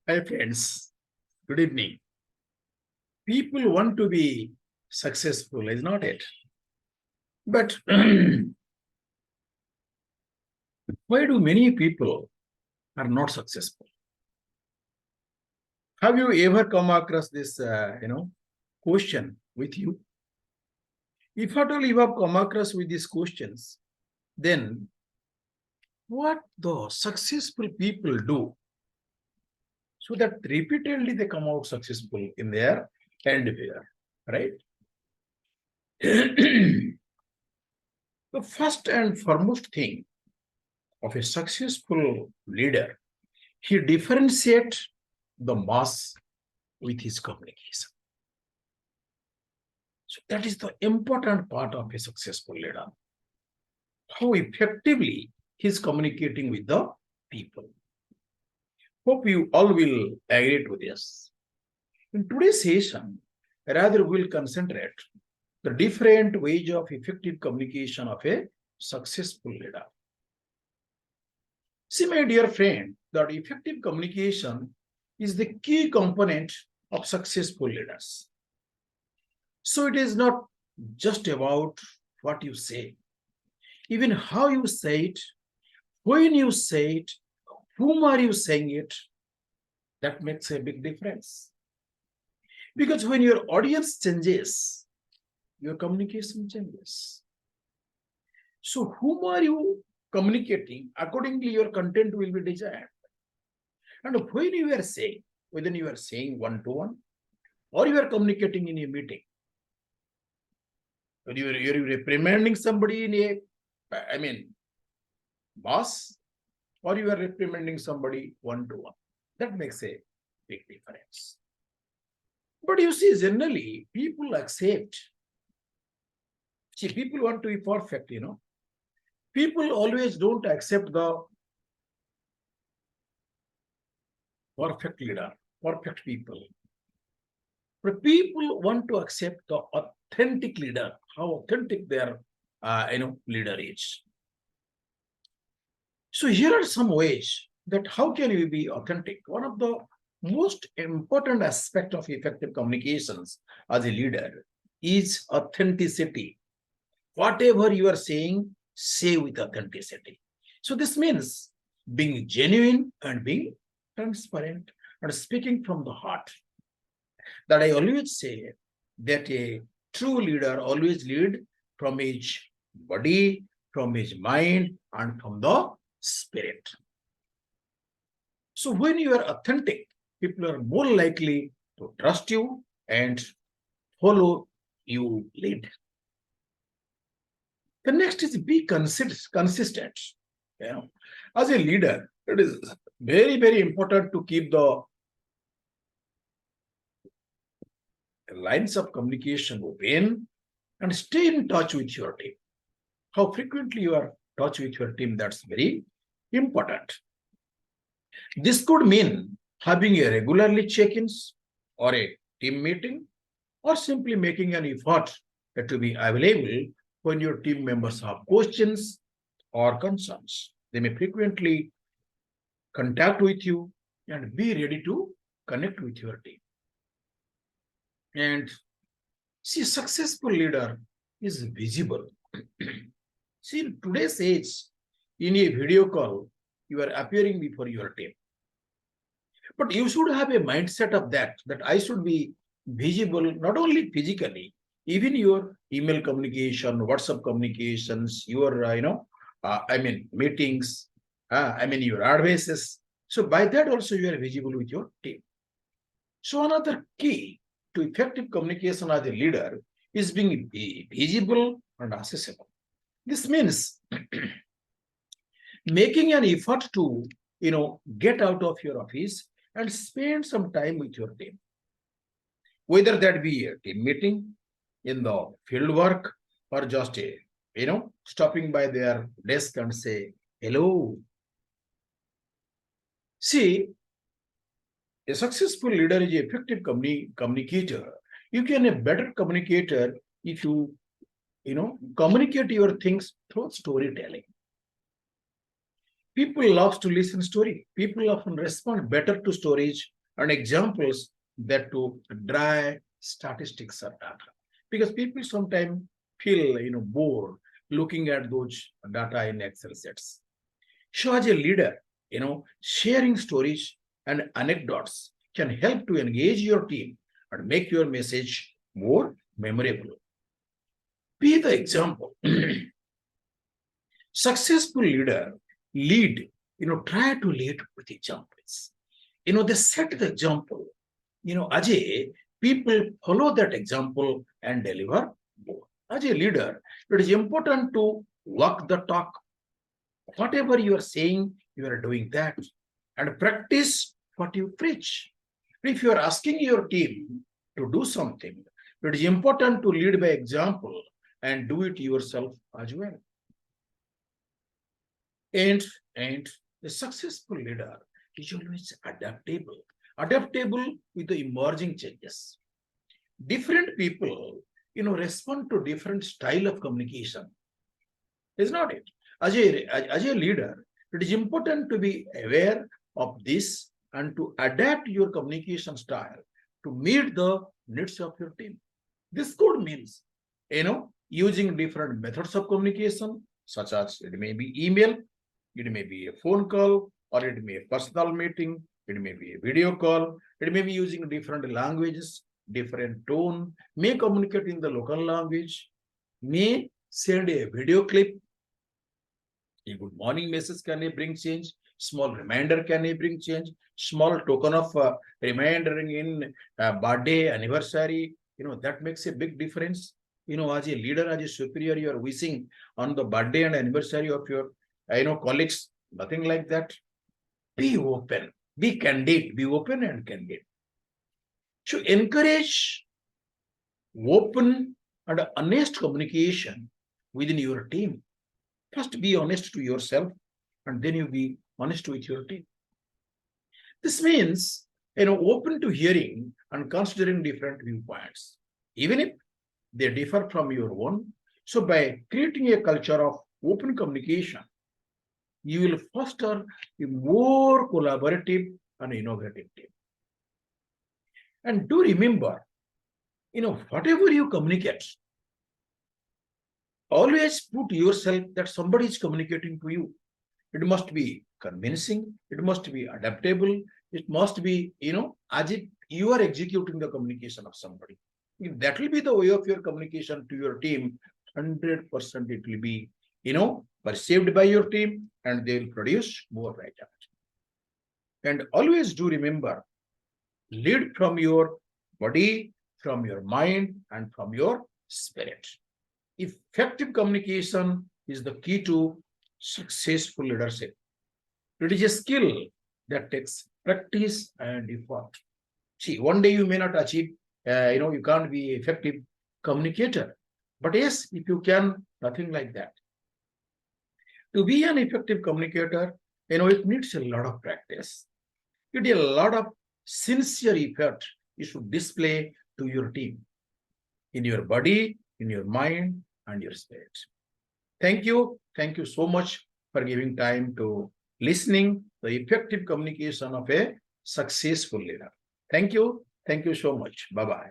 Hi friends, good evening. People want to be successful, is not it? But why do many people are not successful? Have you ever come across this, question with you? If at all you have come across with these questions, then what the successful people do so that repeatedly they come out successful in their endeavor, right? The first and foremost thing of a successful leader, he differentiates the mass with his communication. So that is the important part of a successful leader. How effectively he is communicating with the people. Hope you all will agree to this. In today's session, rather we'll concentrate the different ways of effective communication of a successful leader. See, my dear friend, that effective communication is the key component of successful leaders. So it is not just about what you say, even how you say it, when you say it, whom are you saying it, that makes a big difference. Because when your audience changes, your communication changes. So whom are you communicating? Accordingly, your content will be designed. And when you are saying, whether you are saying one-to-one or you are communicating in a meeting, when you're reprimanding somebody in a, boss, or you are reprimanding somebody one-to-one, that makes a big difference. But you see, generally, people accept. See, people want to be perfect, People always don't accept the perfect leader, perfect people. But people want to accept the authentic leader, how authentic their leader is. So here are some ways that how can we be authentic. One of the most important aspect of effective communications as a leader is authenticity. Whatever you are saying, say with authenticity. So this means being genuine and being transparent and speaking from the heart. That I always say that a true leader always lead from his body, from his mind, and from the spirit. So when you are authentic, people are more likely to trust you and follow you lead. The next is be consistent. As a leader, it is very, very important to keep the lines of communication open and stay in touch with your team. How frequently you are in touch with your team, that's very important. This could mean having a regularly check-ins or a team meeting, or simply making an effort to be available when your team members have questions or concerns. They may frequently contact with you and be ready to connect with your team. And see, a successful leader is visible. See, in today's age, in a video call, you are appearing before your team. But you should have a mindset of that I should be visible, not only physically, even your email communication, WhatsApp communications, your, meetings, your advices. So by that also you are visible with your team. So another key to effective communication as a leader is being visible and accessible. This means making an effort to, get out of your office and spend some time with your team. Whether that be a team meeting, in the field work, or just stopping by their desk and say hello. See, a successful leader is an effective communicator. You can be a better communicator if you communicate your things through storytelling. People love to listen story. People often respond better to stories and examples than to dry statistics or data. Because people sometimes feel bored looking at those data in Excel sets. So as a leader, sharing stories and anecdotes can help to engage your team and make your message more memorable. Be the example. Successful leader lead, try to lead with examples. They set the example. Ajay, people follow that example and deliver more. As a leader, it is important to walk the talk. Whatever you are saying, you are doing that. And practice what you preach. If you are asking your team to do something, it is important to lead by example and do it yourself as well. And a successful leader is always adaptable with the emerging changes. Different people, respond to different style of communication. Is not it? As a leader, it is important to be aware of this and to adapt your communication style to meet the needs of your team. This could means, using different methods of communication, such as it may be email, it may be a phone call, or it may be a personal meeting, it may be a video call, it may be using different languages, different tone, may communicate in the local language, may send a video clip. A good morning message can bring change, small reminder can bring change, small token of reminder in birthday, anniversary, that makes a big difference. As a leader, as a superior, you are wishing on the birthday and anniversary of your colleagues, nothing like that. Be open, be candid, be open and candid. To encourage open and honest communication within your team. First, be honest to yourself, and then you be honest with your team. This means, open to hearing and considering different viewpoints, even if they differ from your own. So, by creating a culture of open communication, you will foster a more collaborative and innovative team. And do remember, whatever you communicate, always put yourself that somebody is communicating to you. It must be convincing, it must be adaptable, it must be, as if you are executing the communication of somebody. If that will be the way of your communication to your team, 100% it will be, perceived by your team and they will produce more right out. And always do remember, lead from your body, from your mind, and from your spirit. Effective communication is the key to successful leadership. It is a skill that takes practice and effort. See, one day you may not achieve, you can't be effective communicator. But yes, if you can, nothing like that. To be an effective communicator, it needs a lot of practice. It needs a lot of sincere effort you should display to your team, in your body, in your mind, and your spirit. Thank you. Thank you so much for giving time to listening the effective communication of a successful leader. Thank you. Thank you so much. Bye-bye.